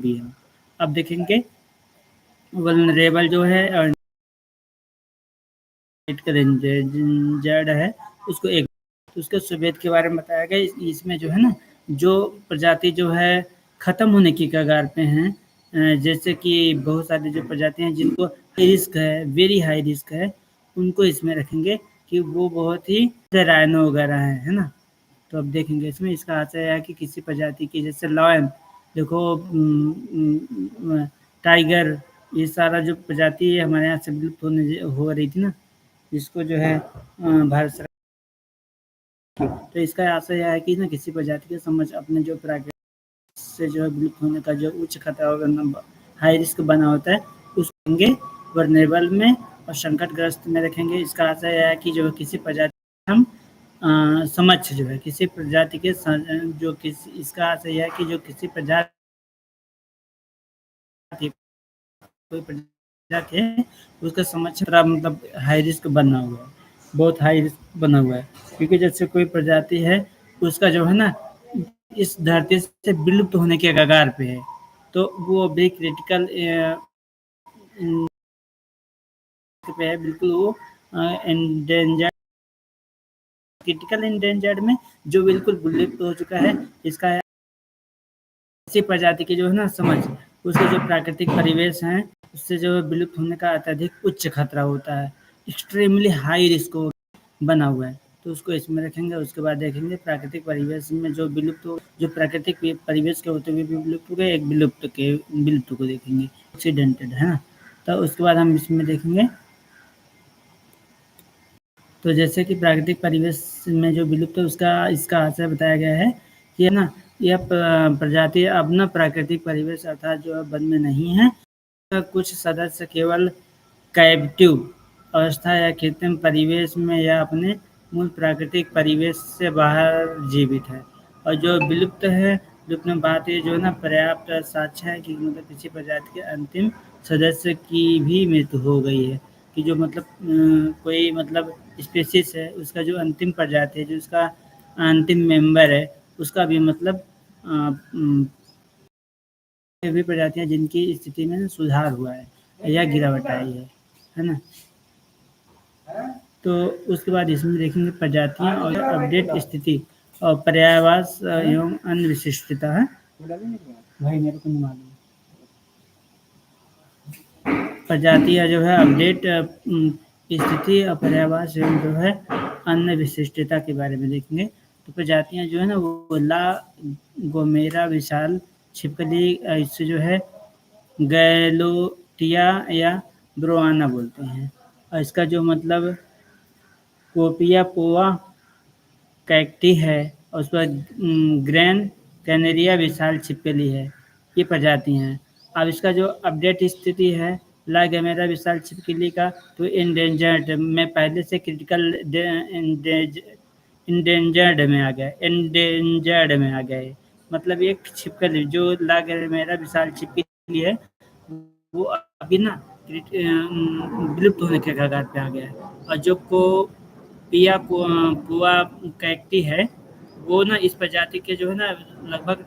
भी है। अब देखेंगे वल्नरेबल जो है रेंजर्ड है उसको एक, तो उसके सुबेद के बारे में बताया गया। इसमें जो है ना जो प्रजाति जो है ख़त्म होने की कगार पे हैं, जैसे कि बहुत सारी जो प्रजातियां हैं जिनको रिस्क है, वेरी हाई रिस्क है, उनको इसमें रखेंगे कि वो बहुत ही राइनो वगैरह है ना। तो अब देखेंगे इसमें इसका आशय है कि किसी प्रजाति की जैसे लॉयन देखो, टाइगर, ये सारा जो प्रजाति है हमारे यहाँ से विलुप्त होने हो रही थी ना, जिसको जो है भारत सरकार, तो इसका आशय यह है कि ना किसी प्रजाति के समझ अपने जो प्राकृतिक से जो है विलुप्त होने का जो उच्च खतरा हाई रिस्क बना होता है उसको रखेंगे वर्नेबल में और संकटग्रस्त में रखेंगे। इसका आशय यह है कि जो किसी प्रजाति हम समक्ष जो है किसी प्रजाति के जो किसी, इसका आशय यह है कि जो किसी प्रजाति कोई प्रजाति है उसका समक्ष मतलब हाई रिस्क बना हुआ है, बहुत हाई रिस्क बना हुआ है, क्योंकि जैसे कोई प्रजाति है उसका जो है ना इस धरती से विलुप्त होने के कगार पे है, तो वो भी क्रिटिकल पे है, बिल्कुल वो एंडेंजर्ड, क्रिटिकल एंडेंजर्ड में जो बिल्कुल विलुप्त हो चुका है। इसका इसी प्रजाति की जो है ना समझ उसके जो प्राकृतिक परिवेश हैं उससे जो है विलुप्त होने का अत्यधिक उच्च खतरा होता है, एक्सट्रीमली हाई रिस्क बना हुआ है, तो उसको इसमें रखेंगे। उसके बाद देखेंगे प्राकृतिक परिवेश में जो विलुप्त हो, जो प्राकृतिक परिवेश के होते हुए भी विलुप्त हो गए, एक विलुप्त को देखेंगे, एक्सीडेंटेड है ना। तो उसके बाद हम इसमें देखेंगे तो जैसे कि प्राकृतिक परिवेश में जो विलुप्त है उसका इसका आशय बताया गया है कि है ना यह प्रजाति अब ना प्राकृतिक परिवेश अर्थात जो है वन में नहीं है, कुछ सदस्य केवल कैप्टिव अवस्था या कृत्रिम परिवेश में या अपने मूल प्राकृतिक परिवेश से बाहर जीवित है, और जो विलुप्त है विलुप्त में बात ये जो है ना पर्याप्त साक्ष्य है कि मतलब किसी प्रजाति के अंतिम सदस्य की भी मृत्यु हो गई है, कि जो मतलब कोई मतलब स्पीशीज है उसका जो अंतिम प्रजाति है जो उसका अंतिम मेंबर है उसका भी मतलब भी प्रजातियां जिनकी स्थिति में सुधार हुआ है या गिरावट आई है ना। तो उसके बाद इसमें देखेंगे प्रजातियां और अपडेट स्थिति और पर्यायवास एवं अन्य विशिष्टता है। भाई मेरे को नहीं मालूम प्रजातियां जो है अपडेट स्थिति और पर्यायवास एवं जो है अन्य विशिष्टता के बारे में देखेंगे। तो प्रजातियां जो है ना वो ला गोमेरा विशाल छिपकली, इससे जो है गैलोटिया या ब्रोआना बोलते हैं, और इसका जो मतलब कोपिया पोआ कैक्टी है और उसके बाद ग्रैंड कैनेरिया विशाल छिपकली है, ये प्रजातियां हैं। अब इसका जो अपडेट स्थिति है ला गैमेरा विशाल छिपकली का, तो इंडेंजर्ड में पहले से क्रिटिकल इंडेंजर्ड में आ गया, इंडेंजर्ड में आ गया है। मतलब एक छिपकली जो ला गैमेरा विशाल छिपकली है वो अभी ना विलुप्त होने के कगार पे आ गया है, और जो को पिया पुआ कैक्टी है वो ना इस प्रजाति के जो है ना लगभग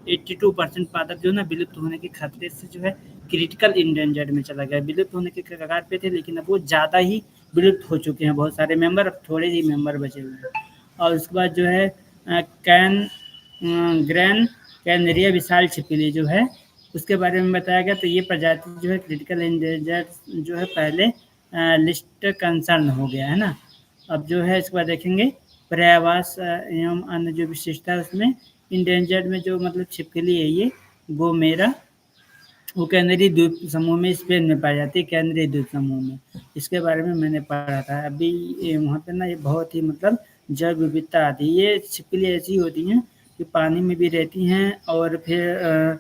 82% पादप जो है ना विलुप्त होने के खतरे से जो है क्रिटिकल इंडेंजर्ड में चला गया, विलुप्त होने के कगार पे थे लेकिन अब वो ज़्यादा ही विलुप्त हो चुके हैं बहुत सारे मेंबर, अब थोड़े ही मेंबर बचे हुए हैं। और उसके बाद जो है ग्रैंड कैनरिया विशाल छिपकली जो है उसके बारे में बताया गया, तो ये प्रजाति जो है क्रिटिकल इंडेंजर्ड जो है पहले लिस्ट कंसर्न हो गया है ना। अब जो है इसके बाद देखेंगे पर्यायवास एवं अन्य जो विशेषता है उसमें इंडेंजर्ड में जो मतलब छिपकली है ये गोमेरा, वो कैनरी द्वीप समूह में स्पेन में पाई जाती है, कैनरी द्वीप समूह में। इसके बारे में मैंने पढ़ा था अभी वहाँ पे ना, ये बहुत ही मतलब जैव विविधता आती है। ये छिपकली ऐसी होती हैं कि पानी में भी रहती हैं और फिर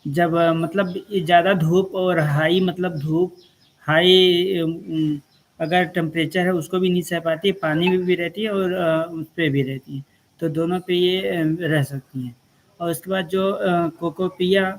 जब मतलब ये ज़्यादा धूप और हाई मतलब धूप हाई अगर टेम्परेचर है उसको भी नहीं सह पाती है, पानी में भी रहती है और उस पे भी रहती है, तो दोनों पे ये रह सकती हैं। और उसके बाद जो कोकोपिया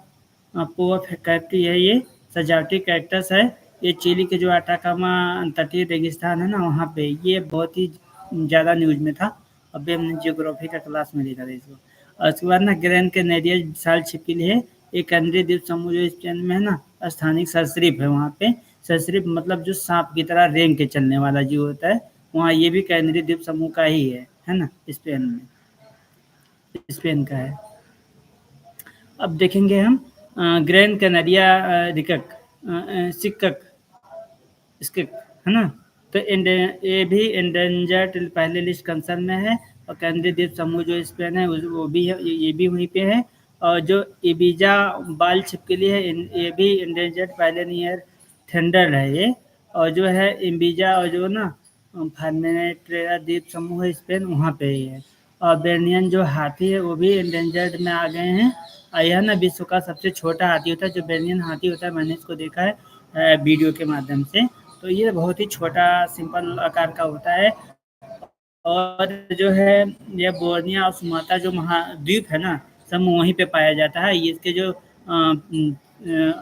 पोआ फैक्ट्री है, ये सजावटी कैक्टस है, ये चिली के जो अटाकामा तटीय रेगिस्तान है ना वहाँ पे ये बहुत ही ज़्यादा न्यूज़ में था, अभी हमने जियोग्राफी का क्लास में देखा था इसको। और उसके बाद ना ग्रैंड कैनेरिया विशाल छिपकली है, एक केंद्रीय द्वीप समूह जो स्पेन में है ना, स्थानिक सरीसृप है वहाँ पे। सरीसृप मतलब जो सांप की तरह रेंग के चलने वाला जीव होता है, वहाँ ये भी केंद्रीय द्वीप समूह का ही है ना, स्पेन में, स्पेन का है। अब देखेंगे हम ग्रैंड कैनारिया सिक्कक स्किक है ना। तो ये भी एंडेंजर्ड पहले लिस्ट कंसर्न में है, और केंद्रीय द्वीप समूह जो स्पेन है वो भी है, ये भी वहीं पे है। और जो इबीजा बाल छिपकली है, ये भी एंडेंजर्ड पहले नियर थंडर है ये। और जो है इबीजा और जो ना फार्मेनेट्रेरा द्वीप समूह है स्पेन, वहाँ पे ही है। और बेर्नियन जो हाथी है वो भी एंडेंजर्ड में आ गए हैं। और यह ना विश्व का सबसे छोटा हाथी होता है, जो बेर्नियन हाथी होता है, मैंने इसको देखा है वीडियो के माध्यम से। तो ये बहुत ही छोटा सिंपल आकार का होता है। और जो है ये बोर्निया और सुमात्रा जो महाद्वीप है ना, सब वहीं पे पाया जाता है। ये इसके जो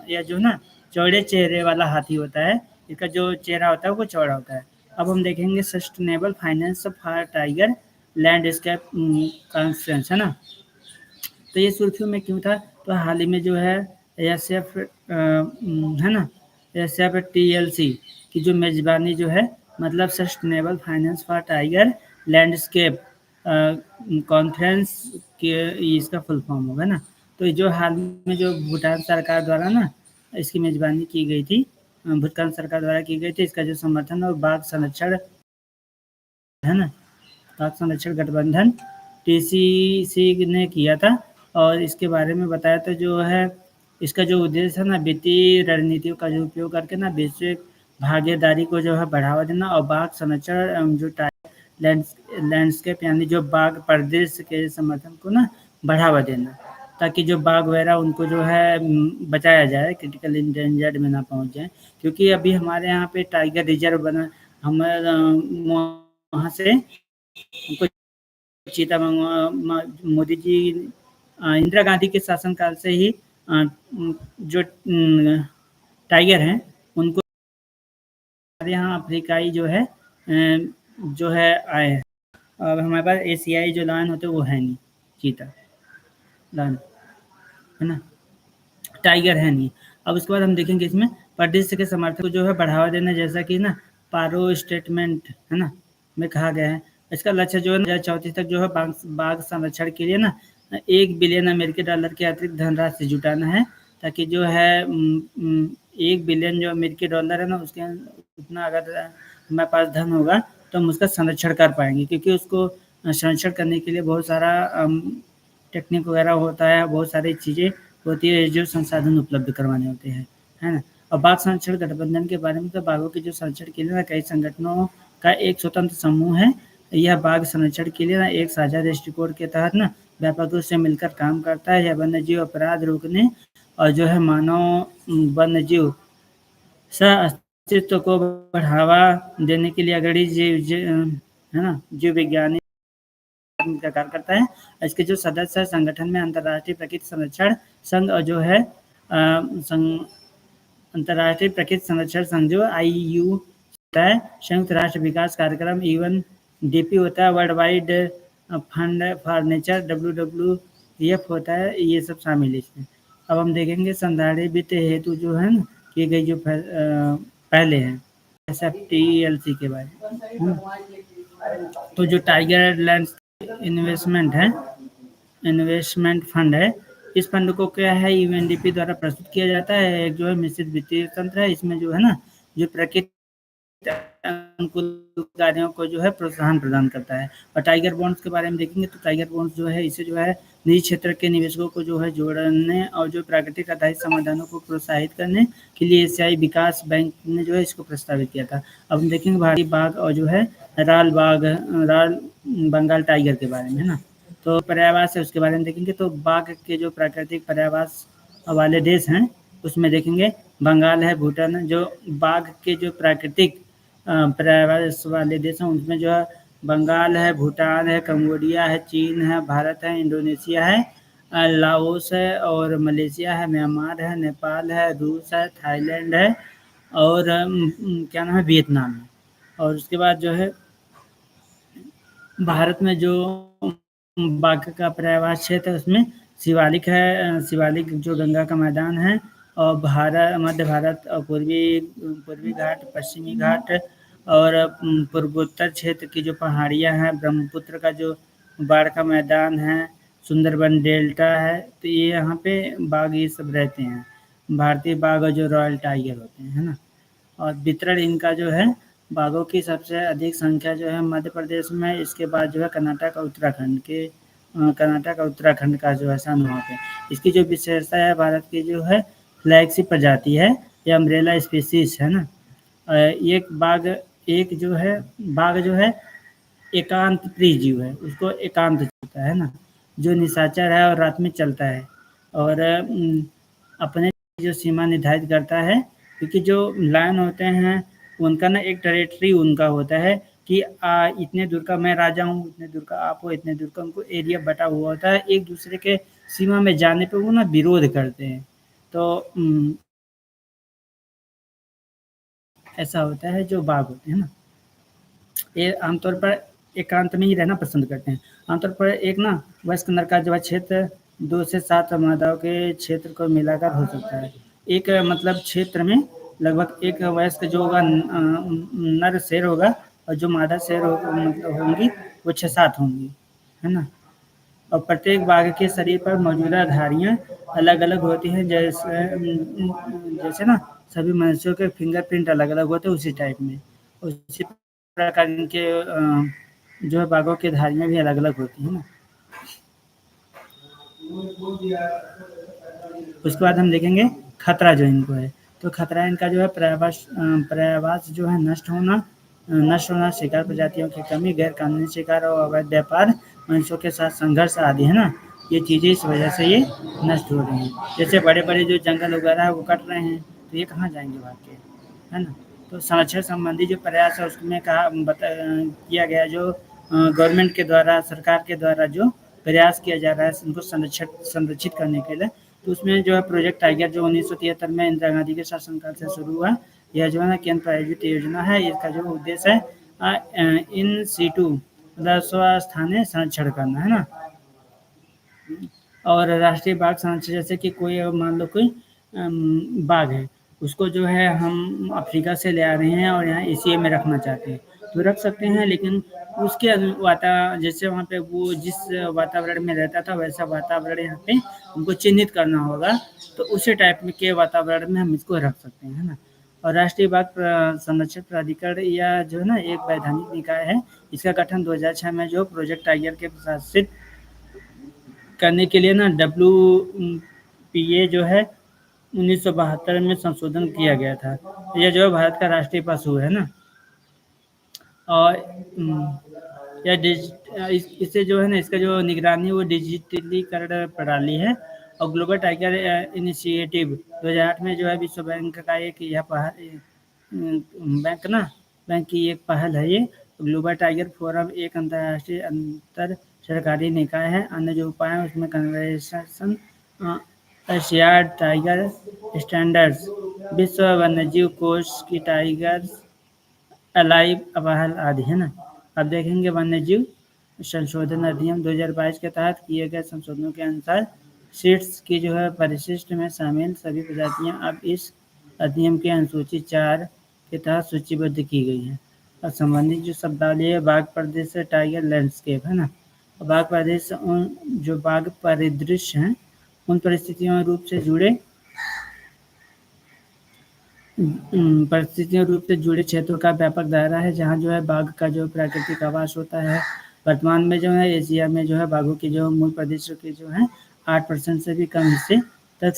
यह जो ना चौड़े चेहरे वाला हाथी होता है, इसका जो चेहरा होता है वो चौड़ा होता है। अब हम देखेंगे sustainable finance for tiger landscape conference है ना। तो ये सुर्खियों में क्यों था? तो हाल ही में जो है एस एफ है ना, S F T L C की जो मेज़बानी जो है, मतलब sustainable finance for tiger landscape conference के, इसका फुल फॉर्म होगा ना। तो जो हाल में जो भूटान सरकार द्वारा ना इसकी मेज़बानी की गई थी, भूटान सरकार द्वारा की गई थी, इसका जो समर्थन और बाघ संरक्षण है ना, बाघ संरक्षण गठबंधन टीसीसी ने किया था। और इसके बारे में बताया था जो है, इसका जो उद्देश्य है ना, वित्तीय रणनीतियों का जो उपयोग करके ना वैश्विक भागीदारी को जो है बढ़ावा देना, और बाघ संरक्षण जो लैंडस्केप यानी जो बाघ परिदृश्य के समर्थन को ना बढ़ावा देना, ताकि जो बाघ वगैरह उनको जो है बचाया जाए, क्रिटिकल इंडेंजर्ड में ना पहुंच जाए। क्योंकि अभी हमारे यहाँ पे टाइगर रिजर्व बना, हमारे वहाँ से उनको चीता मोदी जी इंदिरा गांधी के शासनकाल से ही जो टाइगर हैं उनको हमारे यहाँ अफ्रीकाई जो है आए हैं। अब हमारे पास एशियाई जो लायन होते हैं वो है नहीं, चीता लायन है ना, टाइगर है नहीं। अब उसके बाद हम देखेंगे इसमें परिदृश्य के समर्थन को जो है बढ़ावा देना, जैसा कि ना पारो स्टेटमेंट है ना में कहा गया है। इसका लक्ष्य जो है 2034 तक जो है बाघ संरक्षण के लिए ना 1 बिलियन अमेरिकी डॉलर के अतिरिक्त धनराशि जुटाना है, ताकि जो है 1 बिलियन जो अमेरिकी डॉलर है ना, उसके उतना अगर हमारे पास धन होगा तो हम उसका संरक्षण कर पाएंगे। क्योंकि उसको संरक्षण करने के लिए बहुत सारा टेक्निक वगैरह होता है, बहुत सारी चीज़ें होती है जो संसाधन उपलब्ध करवाने होते हैं, है ना। और बाघ संरक्षण गठबंधन के बारे में, तो बाघों के जो संरक्षण के लिए ना कई संगठनों का एक स्वतंत्र समूह है। यह बाघ संरक्षण के लिए ना एक साझा दृष्टिकोण के तहत ना व्यापक रूप से मिलकर काम करता है। यह वन्यजीव अपराध रोकने और जो है मानव वन्यजीव सह अस्तित्व को बढ़ावा देने के लिए अग्रणी है ना जीव विज्ञानी का कार्य करता है। इसके जो सदस्य संगठन में अंतर्राष्ट्रीय प्रकृति संरक्षण संघ और जो है अंतर्राष्ट्रीय प्रकृति संरक्षण संघ जो IUU होता है, संयुक्त राष्ट्र विकास कार्यक्रम UNDP होता है, world wide fund for nature WWF होता है, ये सब शामिल है इसमें। अब हम देखेंगे संधारणीय वित्त हेतु जो है ना की गई जो पहले है SFTLC के बारे में। तो जो टाइगर लैंड इन्वेस्टमेंट फंड है, इस फंड को क्या है UNDP द्वारा प्रस्तुत किया जाता है। एक जो है मिश्रित वित्तीय तंत्र है, इसमें जो है ना जो प्रकृति अनुकूल कार्यों को जो है प्रोत्साहन प्रदान करता है। और टाइगर बॉन्ड्स के बारे में देखेंगे तो टाइगर बॉन्ड्स जो है इसे जो है निजी क्षेत्र के निवेशकों को जो है जोड़ने और जो प्राकृतिक आधारित समाधानों को प्रोत्साहित करने के लिए एशियाई विकास बैंक ने जो है इसको प्रस्तावित किया था। अब हम देखेंगे भारतीय बाघ और जो है राल बंगाल टाइगर के बारे में, है ना। तो पर्यावास है उसके बारे में देखेंगे, तो बाघ के जो प्राकृतिक पर्यावास वाले देश हैं उसमें देखेंगे बंगाल है, भूटान है। जो बाघ के जो प्राकृतिक पर्यावास वाले देश हैं उनमें जो है बंगाल है, भूटान है, कंबोडिया है, चीन है, भारत है, इंडोनेशिया है, लाओस है और मलेशिया है, म्यांमार है, नेपाल है, रूस है, थाईलैंड है और क्या नाम है वियतनाम है। और उसके बाद जो है भारत में जो बाघ का पर्यावरण क्षेत्र उसमें शिवालिक है, शिवालिक जो गंगा का मैदान है, और मध्य भारत और पूर्वी घाट, पश्चिमी घाट, और पूर्वोत्तर क्षेत्र की जो पहाड़ियाँ हैं, ब्रह्मपुत्र का जो बाढ़ का मैदान है, सुंदरबन डेल्टा है, तो ये यहाँ पे बाघ ये सब रहते हैं। भारतीय बाघ और जो रॉयल टाइगर होते हैं, है ना? और वितरण इनका जो है, बाघों की सबसे अधिक संख्या जो है मध्य प्रदेश में, इसके बाद जो है कर्नाटक और उत्तराखंड कर्नाटक और उत्तराखंड का जो है स्थान वहाँ पे। इसकी जो विशेषता है, भारत की जो है फ्लैगशिप प्रजाति है, या अम्ब्रेला स्पीसीज है ना। एक बाघ जो है एकांत प्रिय जीव है, उसको एकांत होता है ना, जो निशाचर है और रात में चलता है, और अपने जो सीमा निर्धारित करता है, क्योंकि जो लायन होते हैं उनका ना एक टेरिटरी उनका होता है कि इतने दूर का मैं राजा हूँ, इतने दूर का आप हो, इतने दूर का उनको एरिया बटा हुआ होता है। एक दूसरे के सीमा में जाने पे वो ना विरोध करते हैं। तो ऐसा होता है जो बाघ होते हैं ना, ये आमतौर पर एकांत में ही रहना पसंद करते हैं। आमतौर पर एक ना वयस्क नर का जो है क्षेत्र 2 से 7 मादाओं के क्षेत्र को मिलाकर हो सकता है। एक मतलब क्षेत्र में लगभग एक वयस्क जो होगा नर शेर होगा, और जो मादा शेर मतलब होंगी वो 6-7 होंगी, है ना? और प्रत्येक बाघ के शरीर पर मौजूदा धारियाँ अलग-अलग होती हैं, जैसे ना सभी मनुष्यों के फिंगरप्रिंट अलग-अलग होते हैं, उसी टाइप में। उसी प्रकार इनके जो है बाघों की धारियाँ भी अलग-अलग होती हैं ना। उसके बाद हम देखेंगे खतरा जो इनको है। तो खतरा इनका जो है पर्यावरण जो है नष्ट होना, शिकार प्रजातियों की कमी, गैर कानूनी शिकार और अवैध व्यापार, मनुष्यों के साथ संघर्ष आदि, है ना? ये चीज़ें इस वजह से ये नष्ट हो रही हैं। जैसे बड़े-बड़े जो जंगल वगैरह है वो कट रहे हैं, तो ये कहाँ जाएँगे भाग के, है ना? तो संरक्षण संबंधी जो प्रयास है उसमें किया गया, जो गवर्नमेंट के द्वारा, सरकार के द्वारा जो प्रयास किया जा रहा है उनको संरक्षित करने के लिए, तो उसमें जो है प्रोजेक्ट टाइगर जो 1973 में इंदिरा गांधी के शासनकाल से शुरू हुआ, यह जो है ना केंद्र प्रायोजित योजना है। इसका जो उद्देश्य है इन सीटू मतलब स्वस्थानीय संरक्षण करना, है ना। और राष्ट्रीय बाघ संरक्षण, जैसे कि कोई मान लो कोई बाघ है, उसको जो है हम अफ्रीका से ले आ रहे हैं और यहाँ एशिया में रखना चाहते हैं, तो रख सकते हैं, लेकिन उसके जैसे वहाँ पे वो जिस वातावरण में रहता था वैसा वातावरण यहाँ पे हमको चिन्हित करना होगा, तो उसी टाइप में के वातावरण में हम इसको रख सकते हैं, है ना। और राष्ट्रीय बाघ संरक्षण प्राधिकरण या जो है ना एक वैधानिक निकाय है, इसका गठन 2006 में जो प्रोजेक्ट टाइगर के प्रशासित करने के लिए ना WPA जो है 1972 में संशोधन किया गया था। यह जो है भारत का राष्ट्रीय पशु है ना। और यह इससे जो है ना इसका जो निगरानी वो डिजिटलीकरण प्रणाली है। और ग्लोबल टाइगर इनिशिएटिव 2008 में जो है विश्व बैंक का एक यह बैंक ना बैंक की एक पहल है ये। ग्लोबल टाइगर फोरम एक अंतर्राष्ट्रीय अंतर सरकारी निकाय है। अन्य जो उपाय हैं उसमें कन्वर्सेशन एशियाड टाइगर स्टैंडर्ड्स, विश्व वन्यजीव कोष की टाइगर अलाइव अवाहल आदि, है ना। अब देखेंगे वन्यजीव संशोधन अधिनियम 2022 के तहत किए गए संशोधनों के अनुसार सीट्स की जो है परिशिष्ट में शामिल सभी प्रजातियां अब इस अधिनियम के अनुसूची 4 के तहत सूचीबद्ध की गई हैं। और संबंधित जो शब्दावली है, बाघ परिदृश्य टाइगर लैंडस्केप, है ना। बाघ परिदृश्य जो बाघ परिदृश्य हैं उन परिस्थितियों रूप से जुड़े परिस्थितियों रूप से जुड़े क्षेत्रों का व्यापक दायरा है, जहाँ जो है बाघ का जो प्राकृतिक आवास होता है। वर्तमान में जो है एशिया में जो है बाघों की जो मूल प्रदेशों के जो है 8% से भी कम हिस्से तक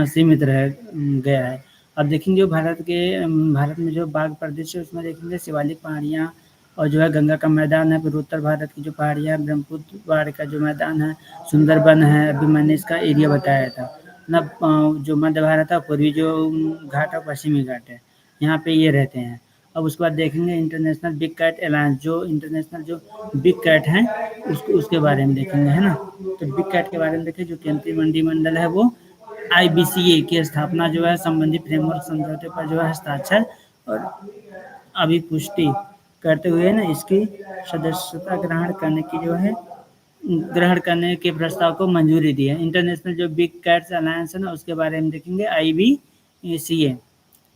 सीमित रह गया है। अब देखेंगे जो भारत में जो बाघ प्रदेश है उसमें देखेंगे शिवालिक पहाड़ियाँ, और जो है गंगा का मैदान है, फिर उत्तर भारत की जो पहाड़ियाँ, ब्रह्मपुत्र बाढ़ का जो मैदान है, सुंदरबन है। अभी मैंने इसका एरिया बताया था। मतलब जो मध्य भारत है, पूर्वी जो घाट है, पश्चिमी घाट है, यहाँ पे ये रहते हैं। अब उसके बाद देखेंगे इंटरनेशनल बिग कैट अलायंस, जो इंटरनेशनल जो बिग कैट हैं उसके बारे में देखेंगे, है ना। तो बिग कैट के बारे में देखें, जो केंद्रीय मंत्रिमंडल है वो IBCA की स्थापना जो है संबंधित फ्रेमवर्क समझौते पर जो है हस्ताक्षर और अभिपुष्टि करते हुए ना इसकी सदस्यता ग्रहण करने की जो है ग्रहण करने के प्रस्ताव को मंजूरी दी है। इंटरनेशनल जो बिग कैट्स अलायंस है ना, उसके बारे में देखेंगे, IBCA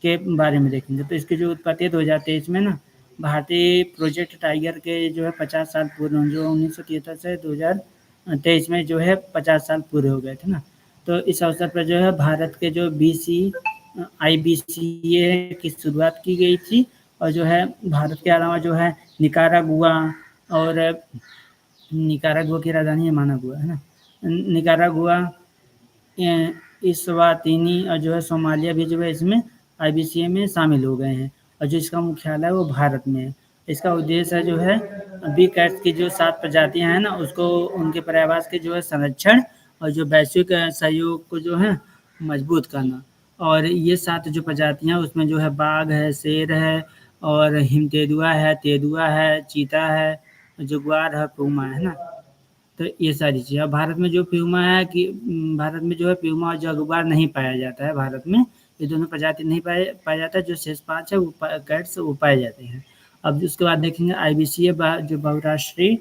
के बारे में देखेंगे। तो इसकी जो उत्पत्ति है 2023 में ना, भारतीय प्रोजेक्ट टाइगर के जो है 50 साल पूरे हों, जो 1973 से 2023 में जो है 50 साल पूरे हो गए थे ना। तो इस अवसर पर जो है भारत के जो IBCA की शुरुआत की गई थी, और जो है भारत के अलावा जो है निकारागुआ, और निकारागुआ की राजधानी है मानागुआ, है ना। निकारागुआ, इस्वातिनी और जो है सोमालिया भी जो है इसमें IBCA में शामिल हो गए हैं, और जो इसका मुख्यालय है वो भारत में है। इसका उद्देश्य है जो है बी कैट्स की जो 7 प्रजातियां हैं ना, उसको उनके पर्यावास के जो है संरक्षण और जो वैश्विक सहयोग को जो है मजबूत करना। और ये 7 जो प्रजातियां हैं उसमें जो है बाघ है, शेर है, और हिमतेंदुआ है, तेंदुआ है, चीता है, जगुआर है, पूमा है ना। तो ये सारी चीज़ें। और भारत में जो प्यूमा है कि भारत में जो है प्यूमा और जगुआर नहीं पाया जाता है भारत में। ये दोनों प्रजाति नहीं पाया जाता है। जो शेष 5 है वो कैट्स वो पाए जाते हैं। अब उसके बाद देखेंगे IBCA जो बहुराष्ट्रीय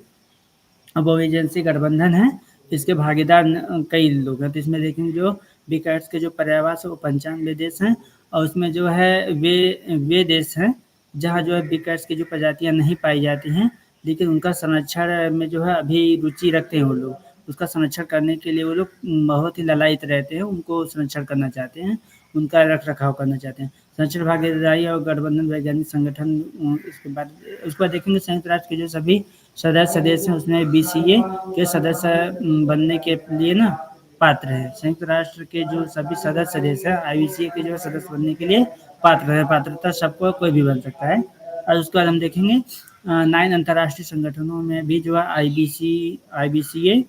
बहुएजेंसी गठबंधन है, इसके भागीदार कई लोग हैं। तो इसमें देखेंगे जो बिग कैट्स के जो पर्यावास है वो 95 देश हैं, और उसमें जो है वे देश हैं जहाँ जो है बिग कैट्स की जो प्रजातियाँ नहीं पाई जाती हैं, लेकिन उनका संरक्षण में जो है अभी रुचि रखते हैं वो लोग। उसका संरक्षण करने के लिए वो लोग बहुत ही ललायत रहते हैं, उनको संरक्षण करना चाहते हैं, उनका रख रखाव करना चाहते हैं। संरक्षण भागीदारी और गठबंधन वैज्ञानिक संगठन, उसके बाद देखेंगे संयुक्त राष्ट्र के जो सभी सदस्य देश हैं उसमें BCA के सदस्य बनने के लिए ना पात्र है। संयुक्त राष्ट्र के जो सभी सदस्य देश है IBCA के जो सदस्य बनने के लिए पात्र है। पात्रता सबको कोई भी बन सकता है। और उसके बाद हम देखेंगे 9 अंतर्राष्ट्रीय संगठनों में भी जो है IBCA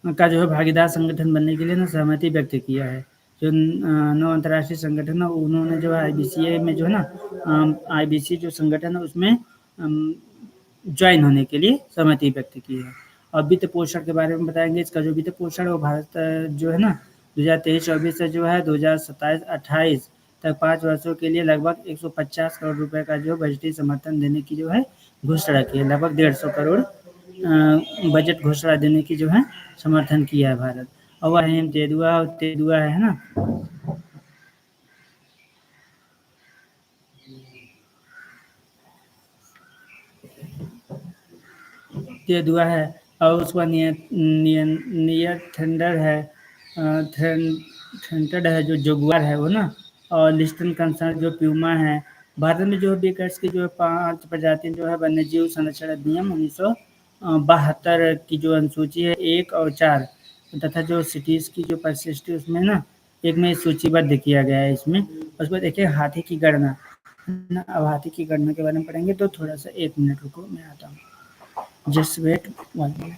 का जो है भागीदार संगठन बनने के लिए ना सहमति व्यक्त किया है। जो 9 अंतर्राष्ट्रीय संगठन है उन्होंने जो है IBCA में जो है ना IBC जो संगठन है उसमें ज्वाइन होने के लिए सहमति व्यक्त की है। और वित्त पोषण के बारे में बताएंगे। इसका जो वित्त पोषण है वो भारत जो है ना 2023-24 से जो है 2027-28 तक 5 वर्षों के लिए लगभग 150 करोड़ रुपए का जो बजटीय समर्थन देने की जो है घोषणा की है। लगभग 150 करोड़ बजट घोषणा देने की जो है समर्थन किया है भारत। और वह है तेंदुआ है ना, तेंदुआ है, और उसका नियर थंडर है, थंडर है, जो जगुआर है वो ना, और लिस्टन कंसर्न जो प्यूमा है। भारत में जो है बिगर्स की जो है 5 प्रजाति जो है वन्यजीव संरक्षण अधिनियम 1972 की जो अनुसूची है 1 और 4, तथा जो सिटीज की जो परिशिष्ट है उसमें ना एक में सूचीबद्ध किया गया है इसमें। उसमें देखिए हाथी की गणना ना। अब हाथी की गणना के बारे में पढ़ेंगे तो थोड़ा सा 1 मिनट रुको, मैं आता हूँ। Just wait 1 minute.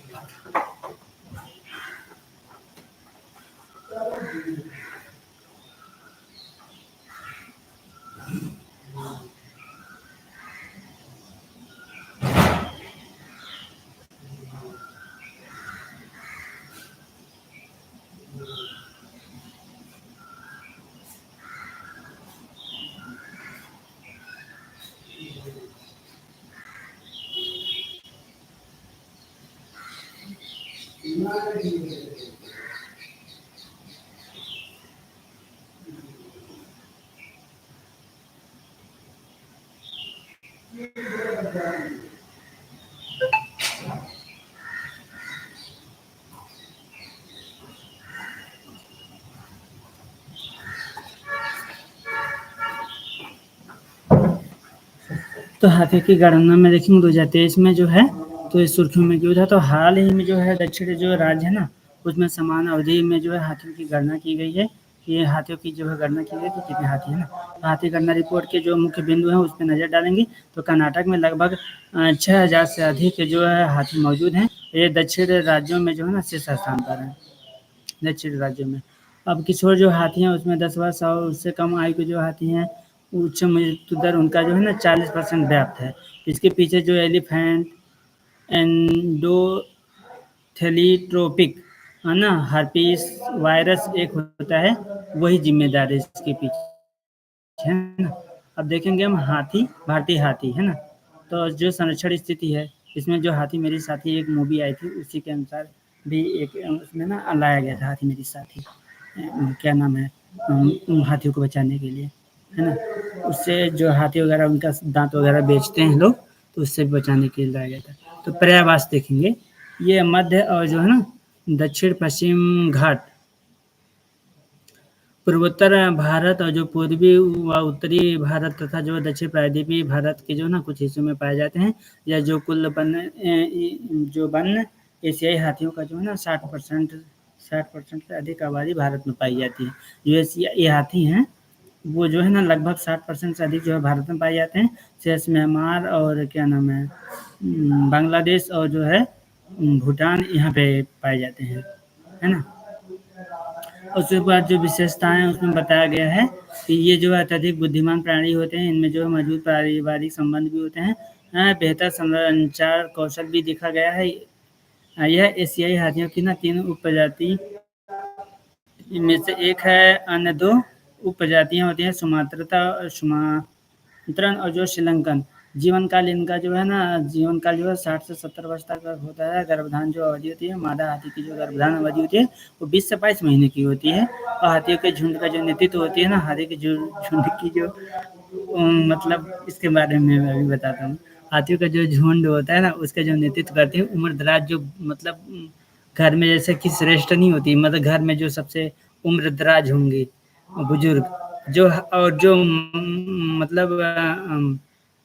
तो हाथी की गणना में देखेंगे 2023 में जो है तो इस सुर्खियों में क्यों था, तो हाल ही में जो है दक्षिण जो राज्य है ना उसमें समान अवधि में जो है हाथियों की गणना की गई है। कि हाथियों की जो है गणना की गई कि कितने हाथी है ना। तो हाथी गणना रिपोर्ट के जो मुख्य बिंदु हैं उस पर नजर डालेंगे। तो कर्नाटक में लगभग 6000 से अधिक जो है हाथी मौजूद हैं। ये दक्षिण राज्यों में जो है ना शीर्ष स्थान पर है, दक्षिण राज्यों में। अब किशोर जो हाथी हैं उसमें 10 वर्ष और उससे कम आयु के जो हाथी हैं उच्च मृत्यु दर उनका जो है ना 40% व्याप्त है। इसके पीछे जो एलिफेंट एंडोथेलिट्रोपिक है ना हर्पीस वायरस एक होता है, वही जिम्मेदार है इसके पीछे, है ना। अब देखेंगे हम हाथी, भारतीय हाथी है ना। तो जो संरक्षण स्थिति है इसमें जो हाथी मेरे साथी एक मूवी आई थी, उसी के अनुसार भी एक उसमें ना लाया गया था हाथी मेरे साथी। क्या नाम है, हाथियों को बचाने के लिए, है ना? उससे जो हाथी वगैरह उनका दाँत वगैरह बेचते हैं लोग, तो उससे बचाने के लिए लाया गया था। तो पर्यायवास देखेंगे, ये मध्य और जो है ना दक्षिण पश्चिम घाट, पूर्वोत्तर भारत और जो पूर्वी व उत्तरी भारत तथा जो दक्षिण प्रायद्वीपीय भारत के जो ना कुछ हिस्सों में पाए जाते हैं। या जो कुल जो वन एशियाई हाथियों का जो है ना 60% से अधिक आबादी भारत में पाई जाती है। जो ये हाथी हैं, वो जो है ना लगभग 60% से अधिक जो है भारत में पाए जाते हैं। शेष म्यांमार और क्या नाम है, बांग्लादेश और जो है भूटान यहाँ पे पाए जाते हैं, है ना? उसके बाद जो विशेषताएँ उसमें बताया गया है कि ये जो है अत्यधिक बुद्धिमान प्राणी होते हैं, इनमें जो है मजबूत पारिवारिक संबंध भी होते हैं। बेहतर संचार कौशल भी देखा गया है। यह एशियाई हाथियों की ना 3 उपप्रजाति इनमें से एक है। अन्य 2 उपप्रजातियाँ होती हैं सुमात्रन और जो श्रीलंकन। जीवन काल इनका जो है ना, जीवन काल जो है 60 से 70 वर्ष तक होता है। गर्भधान जो अवधि होती है, मादा हाथी की जो गर्भधान अवधि होती है, वो 20 से 22 महीने की होती है। और हाथियों के झुंड का जो नेतृत्व होती है ना, हाथी के झुंड की जो मतलब इसके बारे में मैं अभी बताता हूँ। हाथियों का जो झुंड होता है ना, उसका जो नेतृत्व करते हैं उम्र-दराज जो मतलब घर में जैसे कि श्रेष्ठ नहीं होती, मतलब घर में जो सबसे उम्र-दराज होंगे, बुजुर्ग जो और जो मतलब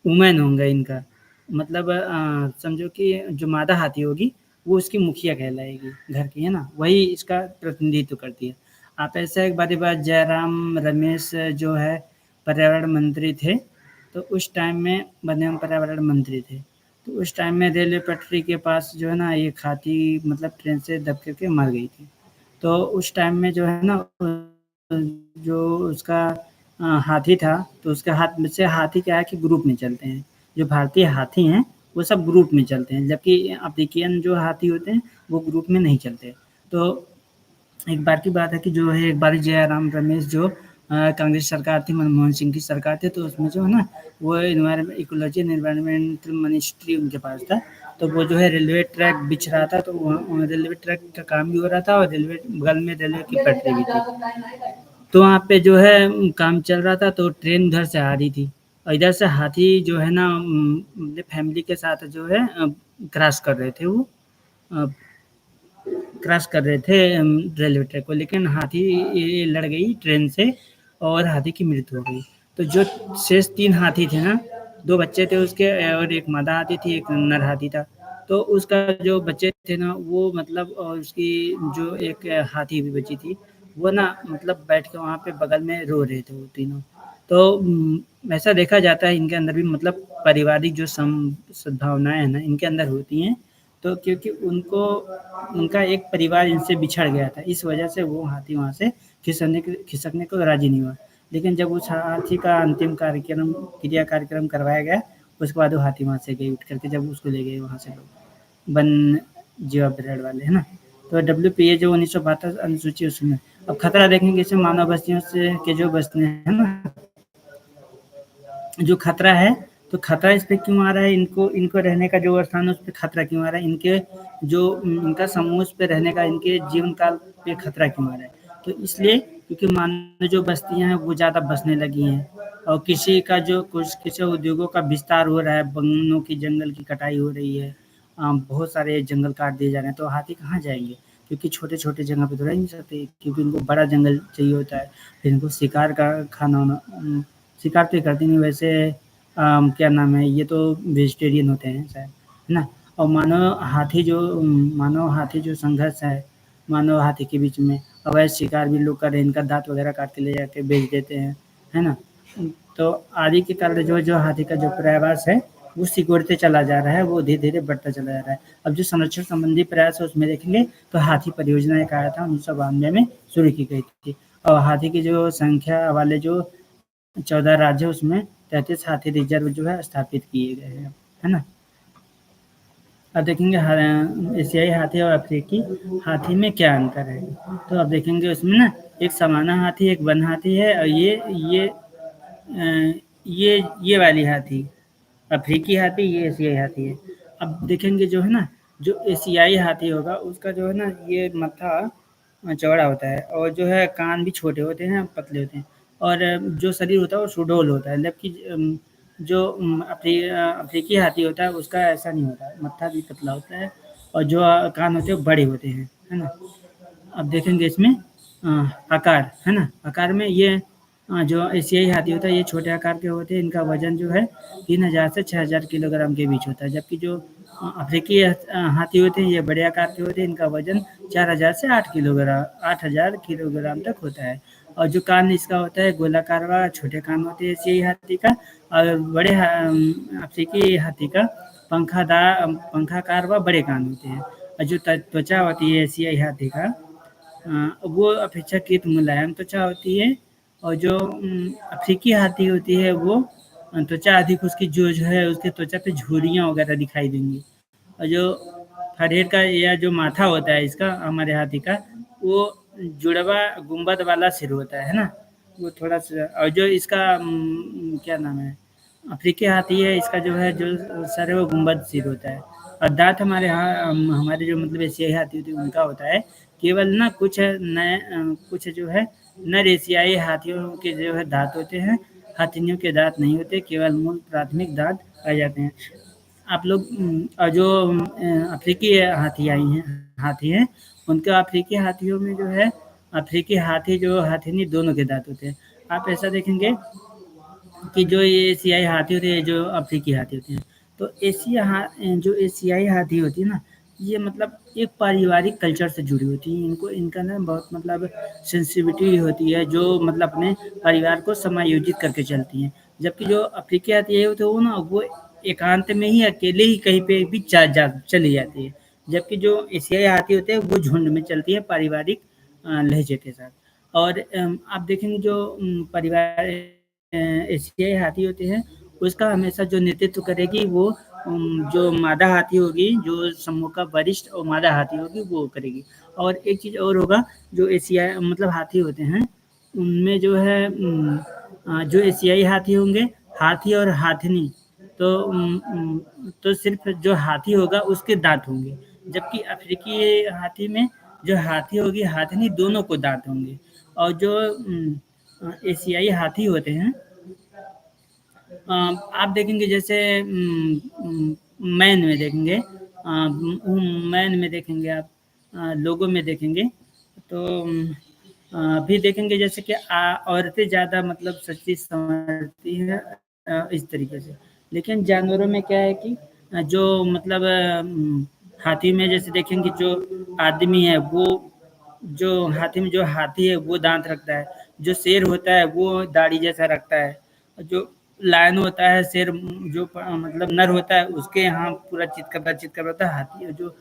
वुमेन होंगे इनका, मतलब समझो कि जो मादा हाथी होगी, वो उसकी मुखिया कहलाएगी घर की, है ना? वही इसका प्रतिनिधित्व करती है। आप ऐसा एक बारी बात जयराम रमेश जो है पर्यावरण मंत्री थे, तो उस टाइम में वन एवं पर्यावरण मंत्री थे। तो उस टाइम में रेलवे पटरी के पास जो है ना एक हाथी मतलब ट्रेन से दब कर के मर गई थी। तो उस टाइम में जो है ना जो उसका हाथी था, तो उसके हाथ में से हाथी क्या है कि ग्रुप में चलते हैं। जो भारतीय हाथी हैं, वो सब ग्रुप में चलते हैं, जबकि अफ्रीकियन जो हाथी होते हैं, वो ग्रुप में नहीं चलते। तो एक बार की बात है कि जो है एक बारी जयराम रमेश जो कांग्रेस सरकार थी, मनमोहन सिंह की सरकार थी, तो उसमें जो है ना वो इकोलॉजी एंड एनवायरनमेंटल मिनिस्ट्री उनके पास था। तो वो जो है रेलवे ट्रैक बिछ रहा था, तो वहाँ रेलवे ट्रैक का काम भी हो रहा था और रेलवे बगल में रेलवे की पटरी भी थी। तो वहाँ पे जो है काम चल रहा था, तो ट्रेन उधर से आ रही थी और इधर से हाथी जो है ना मतलब फैमिली के साथ जो है क्रॉस कर रहे थे वो अ, क्रॉस कर रहे थे रेलवे ट्रैक को, लेकिन हाथी ये लड़ गई ट्रेन से और हाथी की मृत्यु हो गई। तो जो शेष 3 हाथी थे ना, 2 बच्चे थे उसके और एक मादा हाथी थी, एक नर हाथी था। तो उसका जो बच्चे थे ना वो मतलब और उसकी जो एक हाथी भी बची थी, वो ना मतलब बैठ के वहाँ पे बगल में रो रहे थे वो तीनों। तो ऐसा देखा जाता है इनके अंदर भी मतलब पारिवारिक जो सद्भावनाएँ हैं ना, इनके अंदर होती हैं। तो क्योंकि उनको उनका एक परिवार इनसे बिछड़ गया था, इस वजह से वो हाथी वहाँ से खिसकने को राज़ी नहीं हुआ। लेकिन जब उस हाथी का अंतिम कार्यक्रम करवाया गया, उसके बाद वो हाथी वहाँ से गए उठ कर के, जब उसको ले गए वहाँ से लोग, वन जीव अभयारण्य वाले, है ना? तो डब्ल्यूपीए जो 1972 अनुसूची उसमें अब खतरा देखेंगे इसमें मानव बस्तियों से के जो बस्तियाँ हैं ना, जो खतरा है, तो खतरा इस पे क्यों आ रहा है, इनको इनको रहने का जो स्थान है उस पे खतरा क्यों आ रहा है, इनके जो इनका समूह उस पे रहने का इनके जीवन काल पे खतरा क्यों आ रहा है? तो इसलिए क्योंकि मानव जो बस्तियाँ हैं वो ज़्यादा बसने लगी हैं और किसी उद्योगों का विस्तार हो रहा है, वनों की जंगल की कटाई हो रही है, बहुत सारे जंगल काट दिए जा रहे हैं, तो हाथी कहाँ जाएँगे? क्योंकि छोटे-छोटे जगह पे तो रह नहीं सकते, क्योंकि इनको बड़ा जंगल चाहिए होता है, फिर इनको शिकार का खाना-वाना शिकार तो ये करती नहीं वैसे। क्या नाम है, ये तो वेजिटेरियन होते हैं शायद, है ना? और मानव हाथी जो संघर्ष है, मानव हाथी के बीच में अवैध शिकार भी लोग कर रहे हैं, इनका दाँत वगैरह काट के ले जाके बेच देते हैं, है ना? तो आदि के कारण जो हाथी का जो पर्यावरण है, वो सिकुड़ते चला जा रहा है, वो धीरे-धीरे बढ़ता चला जा रहा है। अब जो संरक्षण संबंधी प्रयास है उसमें देखेंगे तो हाथी परियोजना एक आया था 1992 में शुरू की गई थी और हाथी की जो संख्या वाले जो 14 राज्य उसमें 33 हाथी रिजर्व जो है स्थापित किए गए हैं, है ना? अब देखेंगे एशियाई हाथी और अफ्रीकी हाथी में क्या अंतर है? तो अब देखेंगे उसमें ना एक सामान्य हाथी, एक वन हाथी है और ये वाली हाथी, अफ्रीकी हाथी, ये एशियाई हाथी है। अब देखेंगे जो है ना, जो एशियाई हाथी होगा उसका जो है ना ये मत्था चौड़ा होता है और जो है कान भी छोटे होते हैं, पतले होते हैं और जो शरीर होता है वो सुडौल होता है। जबकि जो अफ्रीकी हाथी होता है उसका ऐसा नहीं होता है, मत्था भी पतला होता है और जो कान होते हैं वो बड़े होते हैं, है ना? अब देखेंगे इसमें आकार, है ना? आकार में ये जो एशियाई हाथी होता है ये छोटे आकार के होते हैं, इनका वज़न जो है 3000 से 6000 किलोग्राम के बीच होता है। जबकि जो अफ्रीकी हाथी होते हैं ये बड़े आकार के होते हैं, इनका वज़न 4000 से 8000 किलोग्राम तक होता है। और जो कान इसका होता है गोलाकार व छोटे कान होते हैं एशियाई हाथी का और अफ्रीकी हाथी का पंखाकार व बड़े कान होते हैं। और जो त्वचा होती है एशियाई हाथी का वो अपेक्षाकृत मुलायम त्वचा होती है और जो अफ्रीकी हाथी होती है वो त्वचा अधिक उसकी जो है उसके त्वचा पे झुर्रियाँ वगैरह दिखाई देंगी और जो फरहेर का या जो माथा होता है इसका हमारे हाथी का वो जुड़वा गुंबद वाला सिर होता है ना? वो थोड़ा-सा और जो इसका क्या नाम है? अफ्रीकी हाथी है इसका जो है जो सर है वो गुंबद सिर होता है और दाँत हमारे जो मतलब एशियाई हाथी होती है उनका होता है केवल ना कुछ जो है नर एशियाई हाथियों के जो है दाँत होते हैं, हाथिनियों के दाँत नहीं होते, केवल मूल प्राथमिक दाँत पाए जाते हैं। आप लोग और जो अफ्रीकी हाथी हैं, उनके अफ्रीकी हाथियों में जो है अफ्रीकी हाथी जो हाथिनी दोनों के दाँत होते हैं। आप ऐसा देखेंगे कि जो ये एशियाई हाथी होते हैं, जो अफ्रीकी हाथी होते हैं, तो जो एशियाई हाथी होती है ना, ये मतलब एक पारिवारिक कल्चर से जुड़ी होती हैं। इनको इनका ना बहुत मतलब सेंसिटिविटी होती है, जो मतलब अपने परिवार को समायोजित करके चलती हैं। जबकि जो अफ्रीकी हाथी है, तो वो ना वो एकांत में ही अकेले ही कहीं पे भी चली जाती है। जबकि जो एशियाई हाथी होते हैं, वो झुंड में चलती है पारिवारिक लहजे के साथ। और आप देखेंगे जो परिवार एशियाई हाथी होते हैं, उसका हमेशा जो नेतृत्व करेगी वो जो मादा हाथी होगी, जो समूह का वरिष्ठ और मादा हाथी होगी वो करेगी। और एक चीज़ और होगा जो एशियाई मतलब हाथी होते हैं, उनमें जो है जो एशियाई हाथी होंगे, हाथी और हाथिनी तो सिर्फ़ जो हाथी होगा उसके दाँत होंगे। जबकि अफ्रीकी हाथी में जो हाथी होगी, हाथिनी दोनों को दाँत होंगे। और जो एशियाई हाथी होते हैं आप देखेंगे जैसे मैन में देखेंगे मैन में देखेंगे आप लोगों में देखेंगे तो अभी देखेंगे जैसे कि औरतें ज़्यादा मतलब सच्ची समझती हैं इस तरीके से। लेकिन जानवरों में क्या है कि जो मतलब हाथी में जैसे देखेंगे जो आदमी है वो जो हाथी में जो हाथी है वो दाँत रखता है, जो शेर होता है वो दाढ़ी जैसा रखता है, और जो लायन होता है शेर मतलब नर होता है उसके यहाँ पूरा चितकबरा होता है, हाथी जो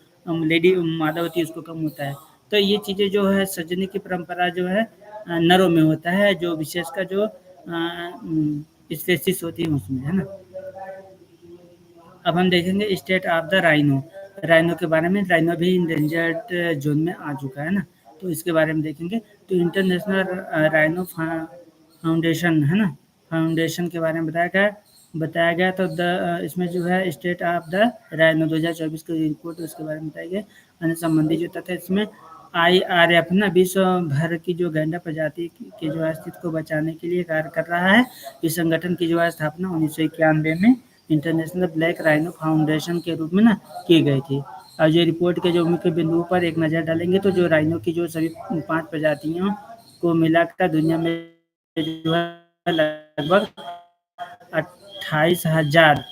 लेडी मादा होती है उसको कम होता है। तो ये चीज़ें जो है सजने की परंपरा जो है नरों में होता है, जो विशेषकर जो स्पेसीज़ होती है उसमें, है ना? अब हम देखेंगे state of the rhino. Rhino के बारे में, राइनो भी इंडेंजर्ड ज़ोन में आ चुका है ना, तो इसके बारे में देखेंगे। तो इंटरनेशनल राइनो फाउंडेशन है ना, फाउंडेशन के बारे में बताया गया तो इसमें जो है स्टेट ऑफ द राइनो 2024 की रिपोर्ट उसके बारे में बताया गया। अन्य संबंधी जो तथ्य इसमें IRF ना विश्व भर की जो गैंडा प्रजाति के जो अस्तित्व को बचाने के लिए कार्य कर रहा है। इस संगठन की जो है स्थापना 1991 में इंटरनेशनल ब्लैक राइनो फाउंडेशन के रूप में ना की गई थी। और ये रिपोर्ट के जो मुख्य बिंदुओं पर एक नज़र डालेंगे तो जो राइनो की जो सभी 5 प्रजातियों को मिलाकर दुनिया में जो है लगभग 28,000